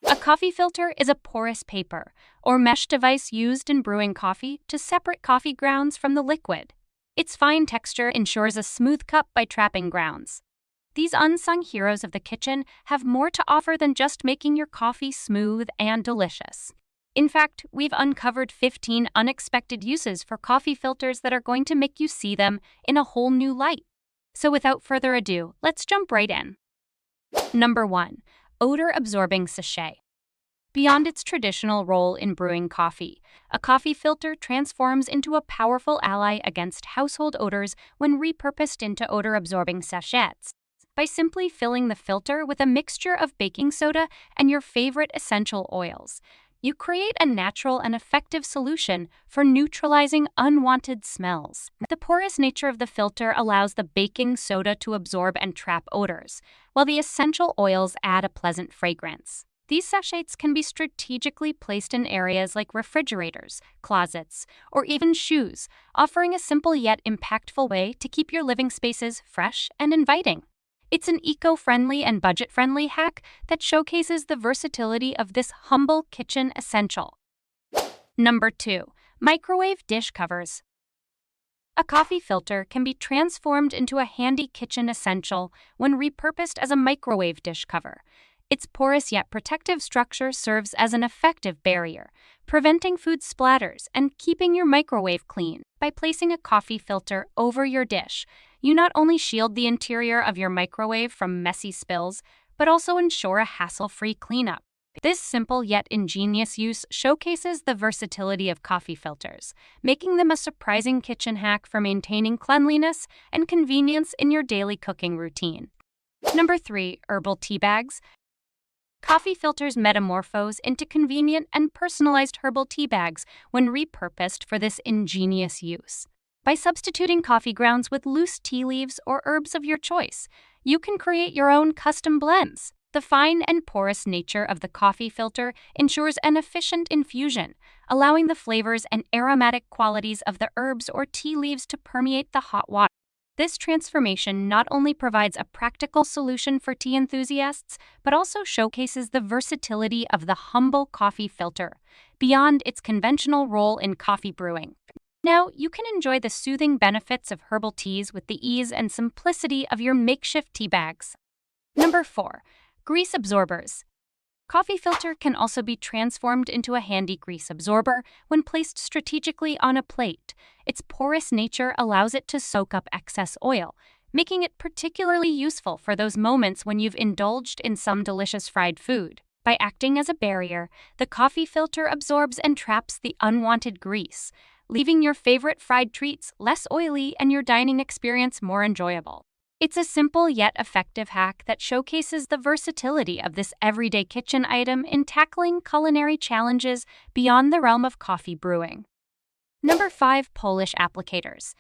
A coffee filter is a porous paper or mesh device used in brewing coffee to separate coffee grounds from the liquid. Its fine texture ensures a smooth cup by trapping grounds. These unsung heroes of the kitchen have more to offer than just making your coffee smooth and delicious. In fact, we've uncovered 15 unexpected uses for coffee filters that are going to make you see them in a whole new light. So without further ado, let's jump right in. Number 1. Odor-absorbing sachet. Beyond its traditional role in brewing coffee, a coffee filter transforms into a powerful ally against household odors when repurposed into odor-absorbing sachets. By simply filling the filter with a mixture of baking soda and your favorite essential oils, you create a natural and effective solution for neutralizing unwanted smells. The porous nature of the filter allows the baking soda to absorb and trap odors, while the essential oils add a pleasant fragrance. These sachets can be strategically placed in areas like refrigerators, closets, or even shoes, offering a simple yet impactful way to keep your living spaces fresh and inviting. It's an eco-friendly and budget-friendly hack that showcases the versatility of this humble kitchen essential. Number 2. Microwave dish covers. A coffee filter can be transformed into a handy kitchen essential when repurposed as a microwave dish cover. Its porous yet protective structure serves as an effective barrier, preventing food splatters and keeping your microwave clean. By placing a coffee filter over your dish, you not only shield the interior of your microwave from messy spills, but also ensure a hassle-free cleanup. This simple yet ingenious use showcases the versatility of coffee filters, making them a surprising kitchen hack for maintaining cleanliness and convenience in your daily cooking routine. Number 3. Herbal tea bags. Coffee filters metamorphose into convenient and personalized herbal tea bags when repurposed for this ingenious use. By substituting coffee grounds with loose tea leaves or herbs of your choice, you can create your own custom blends. The fine and porous nature of the coffee filter ensures an efficient infusion, allowing the flavors and aromatic qualities of the herbs or tea leaves to permeate the hot water. This transformation not only provides a practical solution for tea enthusiasts, but also showcases the versatility of the humble coffee filter, beyond its conventional role in coffee brewing. Now, you can enjoy the soothing benefits of herbal teas with the ease and simplicity of your makeshift tea bags. Number 4. Grease absorbers. Coffee filter can also be transformed into a handy grease absorber when placed strategically on a plate. Its porous nature allows it to soak up excess oil, making it particularly useful for those moments when you've indulged in some delicious fried food. By acting as a barrier, the coffee filter absorbs and traps the unwanted grease, leaving your favorite fried treats less oily and your dining experience more enjoyable. It's a simple yet effective hack that showcases the versatility of this everyday kitchen item in tackling culinary challenges beyond the realm of coffee brewing. Number 5. Polish applicators.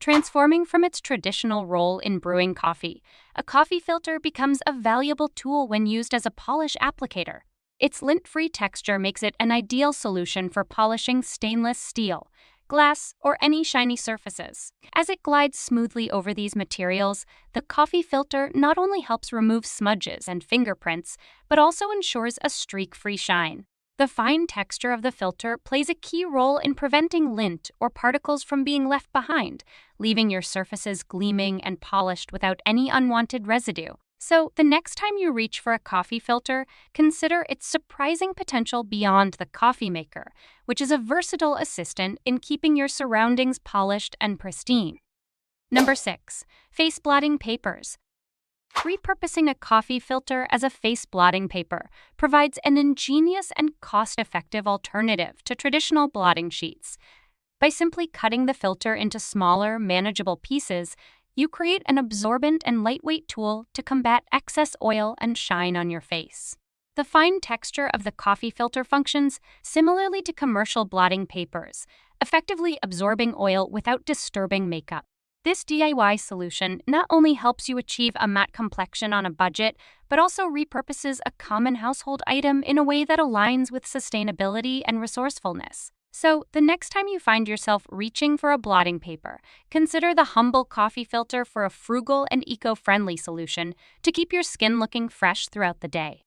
Transforming from its traditional role in brewing coffee, a coffee filter becomes a valuable tool when used as a polish applicator. Its lint-free texture makes it an ideal solution for polishing stainless steel, glass, or any shiny surfaces. As it glides smoothly over these materials, the coffee filter not only helps remove smudges and fingerprints, but also ensures a streak-free shine. The fine texture of the filter plays a key role in preventing lint or particles from being left behind, leaving your surfaces gleaming and polished without any unwanted residue. So, the next time you reach for a coffee filter, consider its surprising potential beyond the coffee maker, which is a versatile assistant in keeping your surroundings polished and pristine. Number 6. Face blotting papers. Repurposing a coffee filter as a face blotting paper provides an ingenious and cost-effective alternative to traditional blotting sheets. By simply cutting the filter into smaller, manageable pieces, you create an absorbent and lightweight tool to combat excess oil and shine on your face. The fine texture of the coffee filter functions similarly to commercial blotting papers, effectively absorbing oil without disturbing makeup. This DIY solution not only helps you achieve a matte complexion on a budget, but also repurposes a common household item in a way that aligns with sustainability and resourcefulness. So, the next time you find yourself reaching for a blotting paper, consider the humble coffee filter for a frugal and eco-friendly solution to keep your skin looking fresh throughout the day.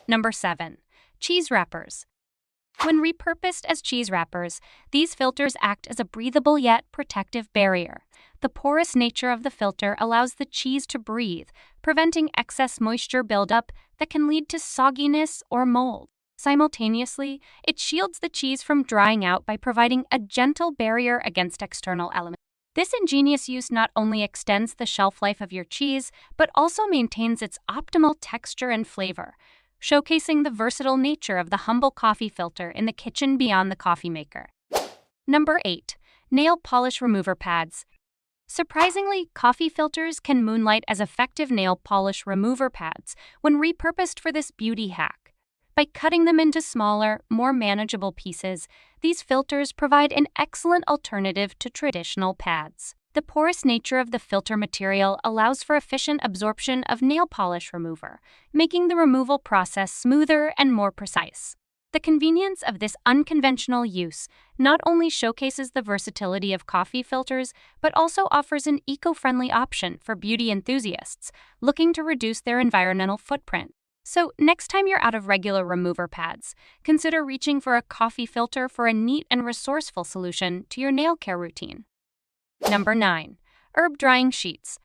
Number 7. Cheese wrappers. When repurposed as cheese wrappers, these filters act as a breathable yet protective barrier. The porous nature of the filter allows the cheese to breathe, preventing excess moisture buildup that can lead to sogginess or mold. Simultaneously, it shields the cheese from drying out by providing a gentle barrier against external elements. This ingenious use not only extends the shelf life of your cheese, but also maintains its optimal texture and flavor, showcasing the versatile nature of the humble coffee filter in the kitchen beyond the coffee maker. Number 8. Nail polish remover pads. Surprisingly, coffee filters can moonlight as effective nail polish remover pads when repurposed for this beauty hack. By cutting them into smaller, more manageable pieces, these filters provide an excellent alternative to traditional pads. The porous nature of the filter material allows for efficient absorption of nail polish remover, making the removal process smoother and more precise. The convenience of this unconventional use not only showcases the versatility of coffee filters, but also offers an eco-friendly option for beauty enthusiasts looking to reduce their environmental footprint. So, next time you're out of regular remover pads, consider reaching for a coffee filter for a neat and resourceful solution to your nail care routine. Number 9. Herb drying sheets.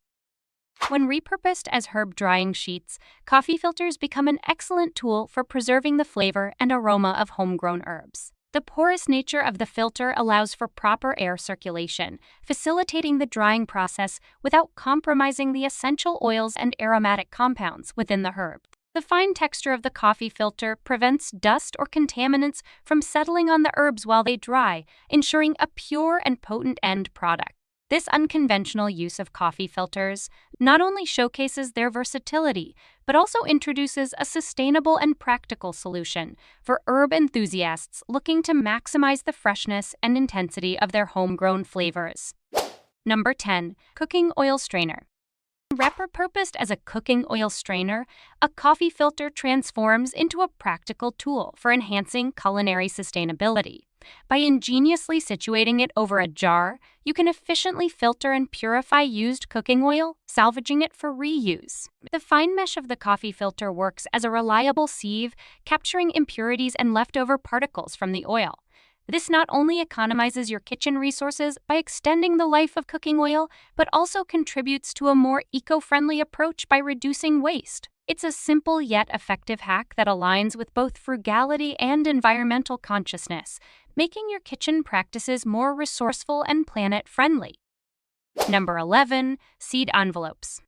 When repurposed as herb drying sheets, coffee filters become an excellent tool for preserving the flavor and aroma of homegrown herbs. The porous nature of the filter allows for proper air circulation, facilitating the drying process without compromising the essential oils and aromatic compounds within the herb. The fine texture of the coffee filter prevents dust or contaminants from settling on the herbs while they dry, ensuring a pure and potent end product. This unconventional use of coffee filters not only showcases their versatility, but also introduces a sustainable and practical solution for herb enthusiasts looking to maximize the freshness and intensity of their homegrown flavors. Number 10. Cooking oil strainer. Repurposed as a cooking oil strainer, a coffee filter transforms into a practical tool for enhancing culinary sustainability. By ingeniously situating it over a jar, you can efficiently filter and purify used cooking oil, salvaging it for reuse. The fine mesh of the coffee filter works as a reliable sieve, capturing impurities and leftover particles from the oil. This not only economizes your kitchen resources by extending the life of cooking oil, but also contributes to a more eco-friendly approach by reducing waste. It's a simple yet effective hack that aligns with both frugality and environmental consciousness, making your kitchen practices more resourceful and planet-friendly. Number 11. Seed envelopes.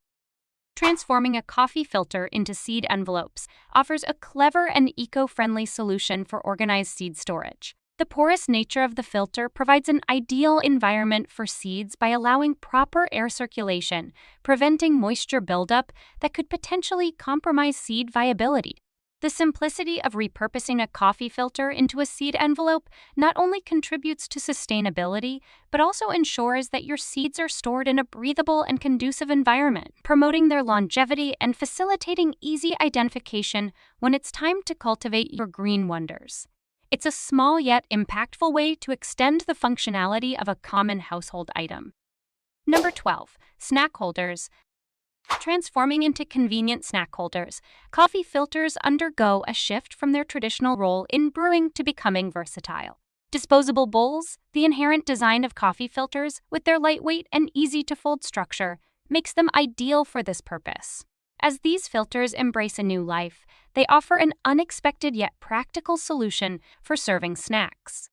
Transforming a coffee filter into seed envelopes offers a clever and eco-friendly solution for organized seed storage. The porous nature of the filter provides an ideal environment for seeds by allowing proper air circulation, preventing moisture buildup that could potentially compromise seed viability. The simplicity of repurposing a coffee filter into a seed envelope not only contributes to sustainability, but also ensures that your seeds are stored in a breathable and conducive environment, promoting their longevity and facilitating easy identification when it's time to cultivate your green wonders. It's a small yet impactful way to extend the functionality of a common household item. Number 12. Snack holders. Transforming into convenient snack holders, coffee filters undergo a shift from their traditional role in brewing to becoming versatile. Disposable bowls, the inherent design of coffee filters, with their lightweight and easy-to-fold structure, makes them ideal for this purpose. As these filters embrace a new life, they offer an unexpected yet practical solution for serving snacks.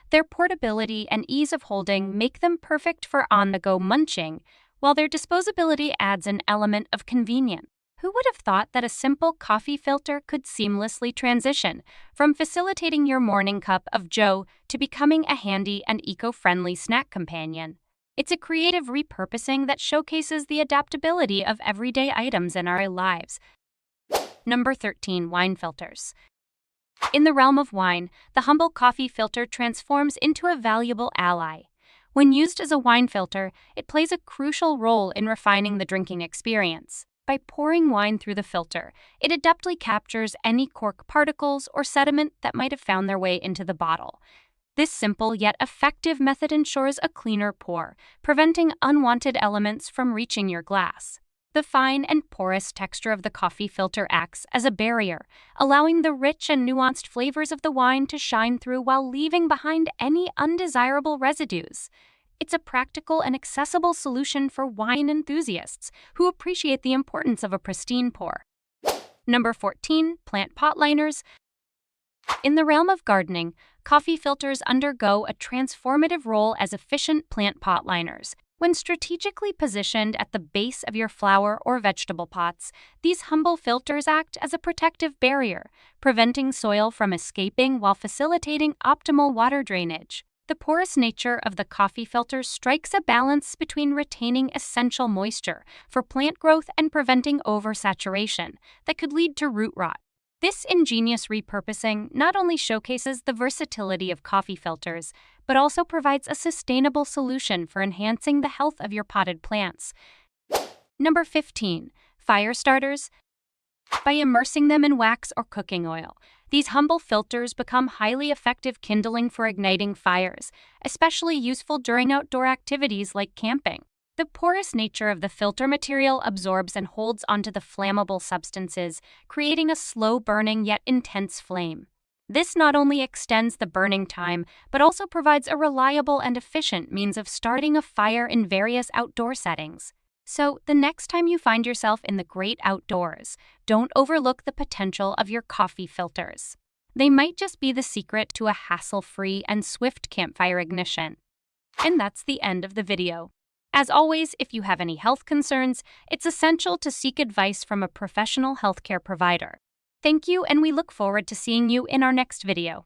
Their portability and ease of holding make them perfect for on-the-go munching, while their disposability adds an element of convenience. Who would have thought that a simple coffee filter could seamlessly transition from facilitating your morning cup of joe to becoming a handy and eco-friendly snack companion? It's a creative repurposing that showcases the adaptability of everyday items in our lives. Number 13. Wine filters. In the realm of wine, the humble coffee filter transforms into a valuable ally. When used as a wine filter, it plays a crucial role in refining the drinking experience. By pouring wine through the filter, it adeptly captures any cork particles or sediment that might have found their way into the bottle. This simple yet effective method ensures a cleaner pour, preventing unwanted elements from reaching your glass. The fine and porous texture of the coffee filter acts as a barrier, allowing the rich and nuanced flavors of the wine to shine through while leaving behind any undesirable residues. It's a practical and accessible solution for wine enthusiasts who appreciate the importance of a pristine pour. Number 14. Plant pot liners. In the realm of gardening, coffee filters undergo a transformative role as efficient plant pot liners. When strategically positioned at the base of your flower or vegetable pots, these humble filters act as a protective barrier, preventing soil from escaping while facilitating optimal water drainage. The porous nature of the coffee filters strikes a balance between retaining essential moisture for plant growth and preventing oversaturation that could lead to root rot. This ingenious repurposing not only showcases the versatility of coffee filters, but also provides a sustainable solution for enhancing the health of your potted plants. Number 15. Fire starters. By immersing them in wax or cooking oil, these humble filters become highly effective kindling for igniting fires, especially useful during outdoor activities like camping. The porous nature of the filter material absorbs and holds onto the flammable substances, creating a slow-burning yet intense flame. This not only extends the burning time, but also provides a reliable and efficient means of starting a fire in various outdoor settings. So, the next time you find yourself in the great outdoors, don't overlook the potential of your coffee filters. They might just be the secret to a hassle-free and swift campfire ignition. And that's the end of the video. As always, if you have any health concerns, it's essential to seek advice from a professional healthcare provider. Thank you, and we look forward to seeing you in our next video.